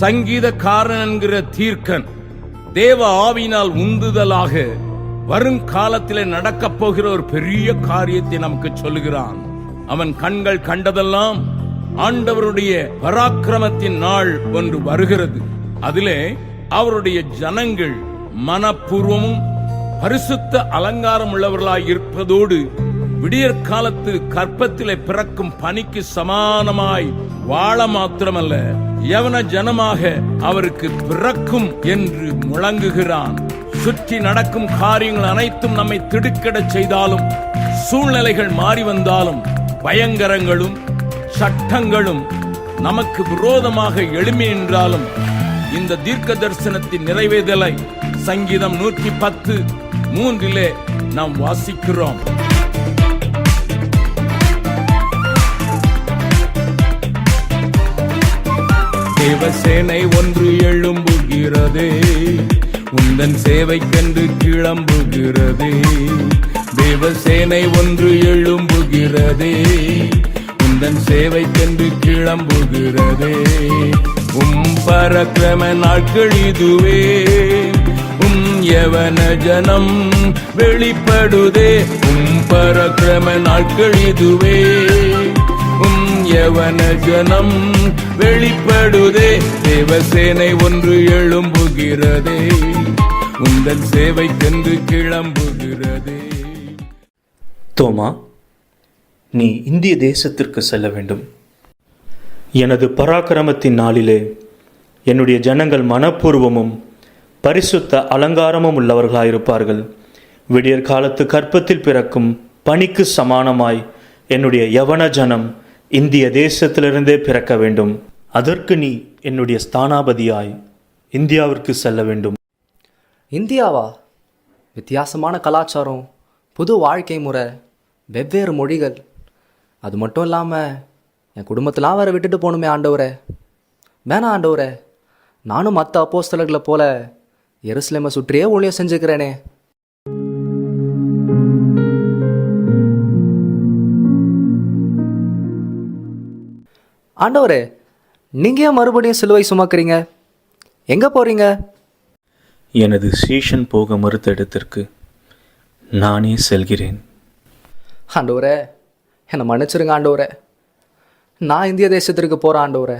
சங்கீதக்காரன் என்கிற தீர்க்கன் தேவ ஆவியினால் உந்துதலாக வருங்காலத்திலே நடக்கப் போகிற ஒரு பெரிய காரியத்தை நமக்கு சொல்லுகிறான். அவன் கண்கள் கண்டதெல்லாம் ஆண்டவருடைய பராக்கிரமத்தின் நாள் ஒன்று வருகிறது. அதிலே அவருடைய ஜனங்கள் மனப்பூர்வமும் பரிசுத்த அலங்காரம் உள்ளவர்களாய் இருப்பதோடு விடியற் காலத்து கற்பத்திலே பிறக்கும் பனிக்கு சமானமாய் வாழ மாத்திரமல்ல, யவன ஜனமாக அவருக்கு பிறக்கும் என்று முழங்குகிறான். சுற்றி நடக்கும் காரியங்கள் அனைத்தும் நம்மை திடுக்கிடச் செய்தாலும், சூழ்நிலைகள் மாறி வந்தாலும், பயங்கரங்களும் சட்டங்களும் நமக்கு விரோதமாக எழும்பி நின்றாலும், இந்த தீர்க்க தரிசனத்தின் நிறைவேதலை சங்கீதம் 110:3 நாம் வாசிக்கிறோம். தேவசேனை ஒன்று எழும்புகிறதே, உந்தன் சேவைக்கென்று கிளம்புகிறதே. தேவசேனை ஒன்று எழும்புகிறதே, உந்தன் சேவைக்கென்று கிளம்புகிறதே. பரக்கிரம நாட்கள் இதுவே, யவன ஜனம் வெளிப்படுதே. பரக்கிரம நாட்கள் இதுவே, யவன ஜனம் வெளிப்படுதே. தேவசேனை ஒன்று எழும்புகிறதே, உந்தன் சேவைக்கென்று கிளம்புகிறதே. தோமா, நீ இந்திய தேசத்திற்கு செல்ல வேண்டும். எனது பராக்கிரமத்தின் நாளிலே என்னுடைய ஜனங்கள் மனப்பூர்வமும் பரிசுத்த அலங்காரமும் உள்ளவர்களாயிருப்பார்கள். விடியற் காலத்து கற்பத்தில் பிறக்கும் பனிக்கு சமானமாய் என்னுடைய யவன ஜனம் இந்திய தேசத்திலிருந்தே பிறக்க வேண்டும். அதற்கு நீ என்னுடைய ஸ்தானாபதியாய் இந்தியாவிற்கு செல்ல வேண்டும். இந்தியாவா? வித்தியாசமான கலாச்சாரம், புது வாழ்க்கை முறை, வெவ்வேறு மொழிகள். அது மட்டும் இல்லாமல் என் குடும்பத்தெலாம் வேறு விட்டுட்டு போகணுமே ஆண்டவரே. வேணாம் ஆண்டவரே, நானும் மற்ற அப்போஸ்தலர்களை போல எருசலேமை சுற்றியே ஊழியம் செஞ்சுக்கிறேனே. ஆண்டவரே, நீங்கள் ஏன் மறுபடியும் சிலுவை சுமக்கிறீங்க? எங்கே போகிறீங்க? எனது சீஷன் போக மறுத்த இடத்திற்கு நானே செல்கிறேன். ஆண்டவரே, என்னை மன்னிச்சிருங்க ஆண்டவரே. நான் இந்திய தேசத்திற்கு போகிறேன் ஆண்டவரே.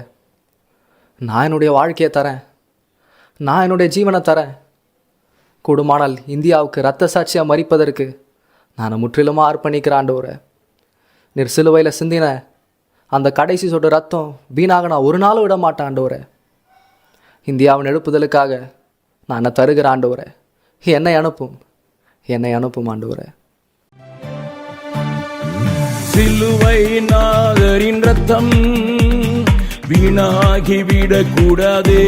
நான் என்னுடைய வாழ்க்கையை தரேன், நான் என்னுடைய ஜீவனை தரேன். கூடுமானால் இந்தியாவுக்கு இரத்த சாட்சியாக மரிப்பதற்கு நான் முற்றிலுமாக அர்ப்பணிக்கிறேன் ஆண்டவரே. நீர் சிலுவையில் சிந்தின அந்த கடைசி சொட்டு ரத்தம் வீணாக நான் ஒரு நாளும் விட மாட்டேன் ஆண்டவரே. இந்தியாவின் எழுப்புதலுக்காக நான் என்ன தருகிறேன் ஆண்டவரே. என்னை அனுப்பும் ஆண்டவரே. சிலுவை நாதரின் ரத்தம் வீணாகிவிடக் கூடாதே.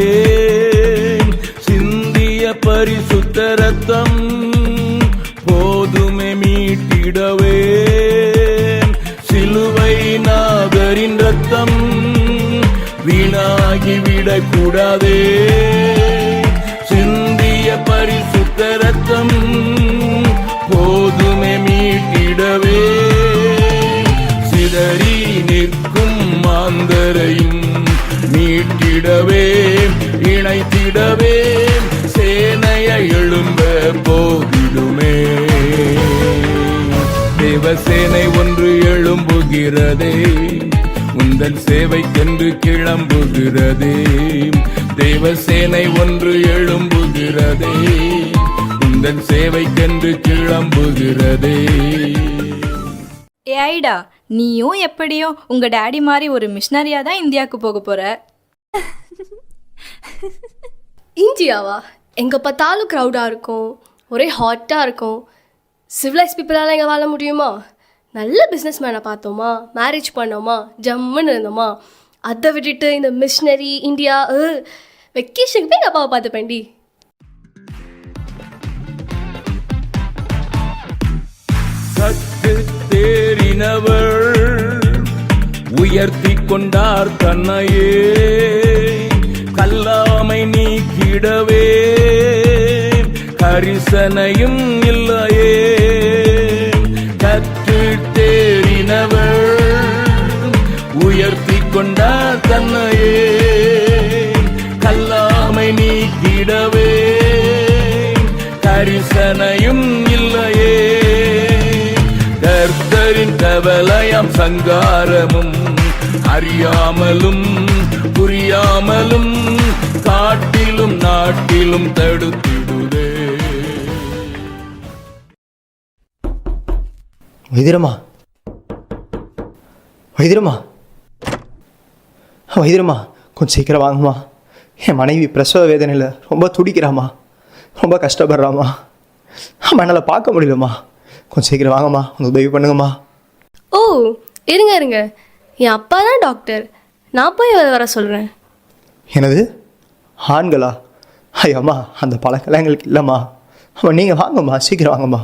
சிந்திய பரிசுத்த ரத்தம் போதுமே மீட்டிடவே. சிலுவை நாதரின் ரத்தம் வீணாகிவிடக் கூடாதே. சிந்திய பரிசுத்த ரத்தம் போதுமே மீட்டிடவே. சிதறி நிற்கும் மாந்தரையும் மீட்டிடவே, இணைத்திடவே சேனைய எழும்ப போதிடுமே. தேவசேனை ஒன்று எழும்புகிறதே, உந்தன் சேவைக்கென்று கிளம்புகிறதே. தேவசேனை ஒன்று எழும்புகிறதே, உந்தன் சேவைக்கென்று கிளம்புகிறதே. ஏ ஐடா, நீயும் எப்படியும் உங்க டேடி மாதிரி ஒரு மிஷனரியா தான் இந்தியாவுக்கு போக போற. இந்தியாவா? எங்கே பார்த்தாலும் க்ரௌடாக இருக்கும், ஒரே ஹாட்டாக இருக்கும். சிவிலைஸ் பீப்புளால் எங்கே வாழ முடியுமா? நல்ல பிஸ்னஸ் மேனை பார்த்தோமா, மேரேஜ் பண்ணோமா, ஜம்முன்னு இருந்தோமா. அதை விட்டுட்டு இந்த மிஷனரி இந்தியா வெக்கேஷனுக்கு போய் எங்கள் அப்பாவை பார்த்துப்பேன்டி. தேறினவர் உயர்த்தி கொண்டார் தன்னையே, கல்லாமை நீக்கிடவே கரிசனையும் இல்லையே. கற்று தேறினவர் உயர்த்தி கொண்டார் தன்னையே, கொடுமையாம் சங்காரமும் அறியாமலும் புரியாமலும் காட்டிலும் நாட்டிலும் தடுத்திடுதே. வைத்தியரம்மா, வைத்தியரம்மா, வைத்தியரம்மா, கொஞ்சம் சீக்கிரம் வாங்கம்மா. என் மனைவி பிரசவ வேதனையில் ரொம்ப துடிக்கிறாம்மா, ரொம்ப கஷ்டப்படுறாம்மா. அம்மா என்னால் பார்க்க முடியலம்மா. கொஞ்சம் சீக்கிரம் வாங்கம்மா, கொஞ்சம் உதவி பண்ணுங்கம்மா. ஓ, இருங்க, என் அப்பா தான் டாக்டர், நான் போய் வர சொல்கிறேன். என்னது, ஆண்களா? ஐயோம்மா, அந்த பழக்கெல்லாம் எங்களுக்கு இல்லைம்மா. அம்மா நீங்கள் வாங்கம்மா, சீக்கிரம் வாங்கம்மா.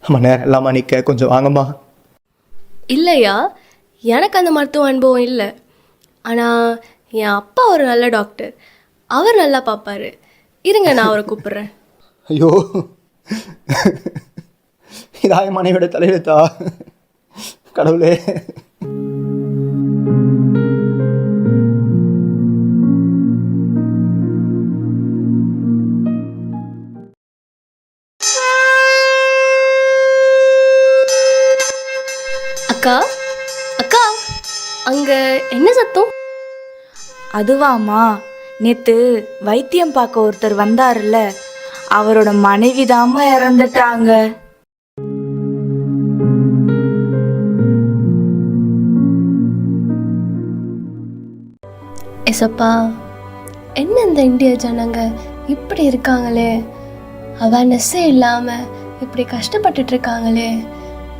அம்மா நேரம் இல்லாமல் நிற்க, கொஞ்சம் வாங்கம்மா. இல்லையா, எனக்கு அந்த மருத்துவ அனுபவம் இல்லை. ஆனால் என் அப்பா ஒரு நல்ல டாக்டர், அவர் நல்லா பார்ப்பாரு. இருங்க, நான் அவரை கூப்பிட்றேன். ஐயோ, இதாய மனைவியோட தலையெழுத்தா? கடவுளே. அக்கா, அக்கா, அங்க என்ன சத்தம்? அதுவாம்மா, நேத்து வைத்தியம் பார்க்க ஒருத்தர் வந்தாருல்ல, அவரோட மனைவி தாம்மா இறந்துட்டாங்க. எசப்பா, என்ன இந்த இந்திய ஜனங்க இப்படி இருக்காங்களே, அவேர்னஸ்ஸே இல்லாமல் இப்படி கஷ்டப்பட்டுட்டு இருக்காங்களே.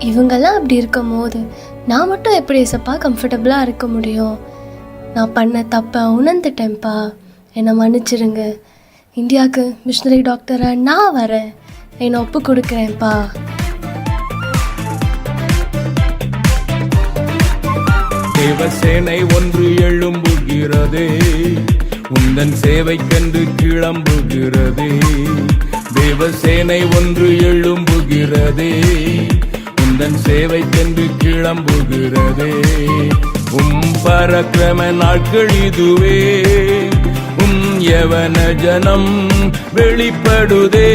இவங்கெல்லாம் அப்படி இருக்கும் போது நான் மட்டும் எப்படி எசப்பா கம்ஃபர்டபுளாக இருக்க முடியும்? நான் பண்ண தப்பை உணர்ந்துட்டேன்ப்பா, என்னை மன்னிச்சிருங்க. இந்தியாவுக்கு மிஷினரி டாக்டராக நான் வரேன், என்னை ஒப்பு கொடுக்குறேன்ப்பா. தேவசேனை ஒன்று எழும்புகிறதே, உந்தன் சேவைக்கென்று கிளம்புகிறதே. தேவசேனை ஒன்று எழும்புகிறதே, உந்தன் சேவைக்கென்று கிளம்புகிறதே. பரக்கிரம நாட்கள் இதுவே, யவன ஜனம் வெளிப்படுதே.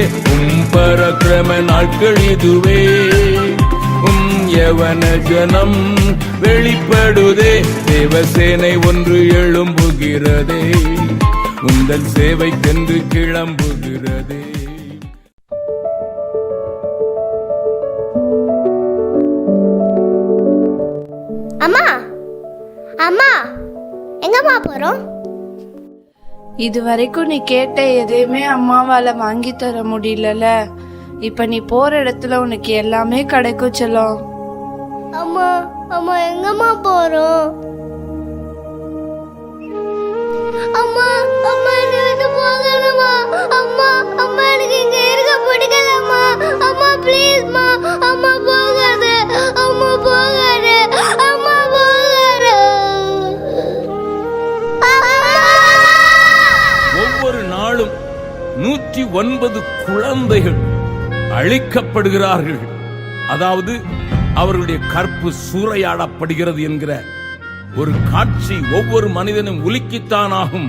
பரக்கிரம நாட்கள் இதுவே, யவன ஜனம் வெளிப்படுதே. தேவசேனை ஒன்று எழும்புகிறதே, உந்தன் சேவைக்கென்று கிளம்புகிறதே. அம்மா, அம்மா, எங்கம்மா போறோம்? இது வரைக்கும் நீ கேட்ட எதையுமே அம்மாவால வாங்கி தர முடியலல, இப்ப நீ போற இடத்துல உனக்கு எல்லாமே கிடைக்கும் செல்லம். அம்மா, அம்மா, எங்கம்மா போறோம்? அம்மா, அம்மா, எனக்கு போகணுமா? அம்மா, அம்மா, எனக்கு இங்க இருக்க பிடிக்கலம்மா. அம்மா, ப்ளீஸ்மா, அம்மா போகாத, அம்மா போகாத, அம்மா போகாத. ஒவ்வொரு நாளும் 109 குழந்தைகள் அழிக்கப்படுகிறார்கள். அதாவது அவர்களுடைய கற்பு சூறையாடப்படுகிறது என்கிற ஒரு காட்சி ஒவ்வொரு மனிதனும் உலுக்கித்தான் ஆகும்.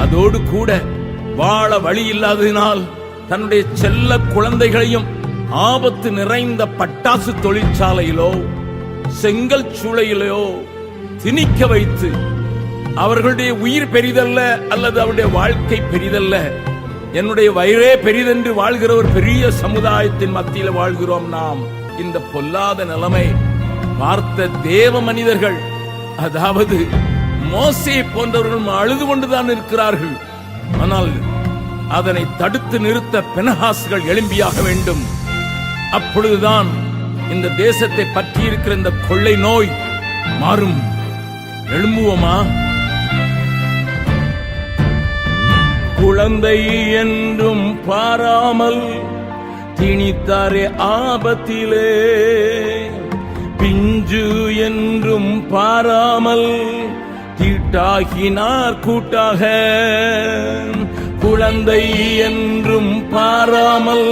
அதோடு கூட வாழ வழி இல்லாததினால் தன்னுடைய செல்ல குழந்தைகளையும் ஆபத்து நிறைந்த பட்டாசு தொழிற்சாலையிலோ செங்கல் சூளையிலோ திணிக்க வைத்து அவர்களுடைய உயிர் பெரிதல்ல அல்லது அவருடைய வாழ்க்கை பெரிதல்ல, என்னுடைய வயிறே பெரிதென்று வாழ்கிற ஒரு பெரிய சமுதாயத்தின் மத்தியில் வாழ்கிறோம் நாம். இந்த பொல்லாத நிலைமை பார்த்த தேவ மனிதர்கள், அதாவது மோசே போன்றவர்கள் அழுது கொண்டுதான் இருக்கிறார்கள். ஆனால் அதனை தடுத்து நிறுத்த பெனகாஸ்கள் எழும்பியாக வேண்டும். அப்பொழுதுதான் இந்த தேசத்தை பற்றி இருக்கிற இந்த கொள்ளை நோய் மாறும். எழும்புவோமா? குழந்தை என்றும் பாராமல் திணித்தாரே ஆபத்திலே, பிஞ்சு என்றும் பாராமல் தீட்டாகினார் கூட்டாக. குழந்தை என்றும் பாராமல்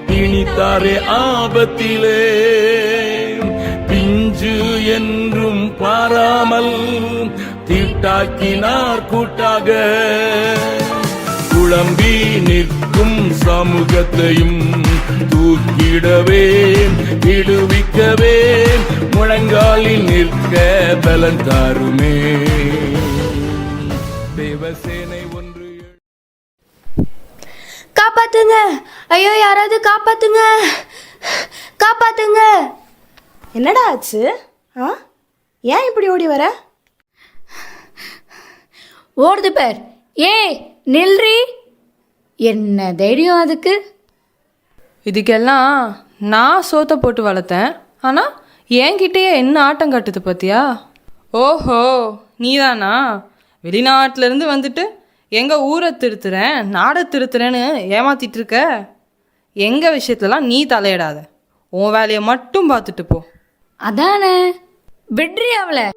திணித்தாரே ஆபத்திலே, பிஞ்சு என்றும் பாராமல் தீட்டாக்கினார் கூட்டாக. குழம்பி நிற்கும் சமூகத்தையும் தூக்கிடவே விடுவிக்கவே முழங்காலில் நிற்க பலன் தாருமே. தேவசேனை ஒன்று காப்பாத்துங்க, ஐயோ யாராவது காப்பாத்துங்க, காப்பாத்துங்க. என்னடா ஆச்சு? ஆ, ஏன் இப்படி ஓடி வர? ஓடுது பேர். நில்றி. என்ன தைரியம் அதுக்கு? இதுக்கெல்லாம் நான் சோத்தை போட்டு வளர்த்தேன், ஆனால் என்கிட்டயே என்ன ஆட்டம் கட்டுது பார்த்தியா? ஓஹோ, நீதானா? வெளிநாட்டிலேருந்து வந்துட்டு எங்கள் ஊரை திருத்துறேன், நாடை திருத்துறேன்னு ஏமாத்திட்டு இருக்க. எங்கள் விஷயத்துலலாம் நீ தலையிடாத, உன் வேலையை மட்டும் பார்த்துட்டு போ. அதானே, விட்ரி அவளை.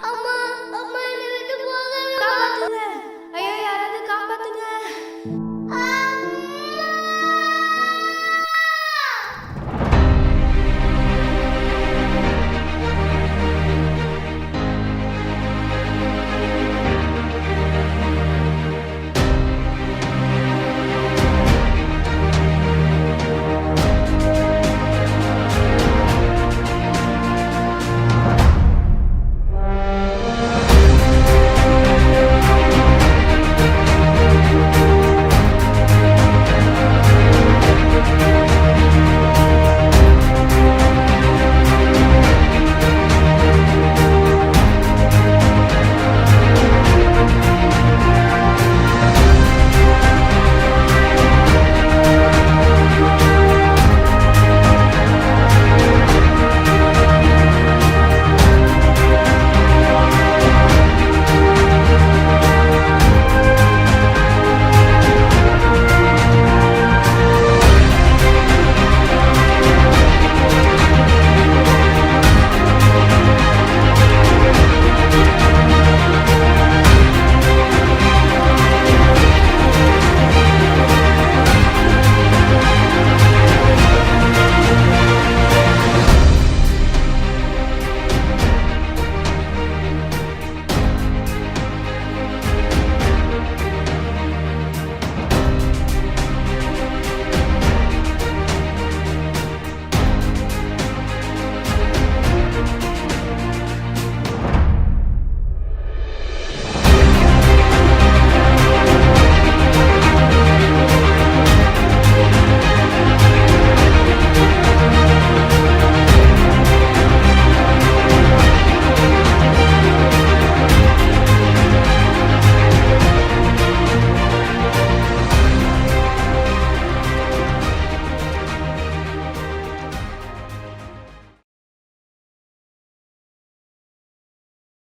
அம்மா அம்மா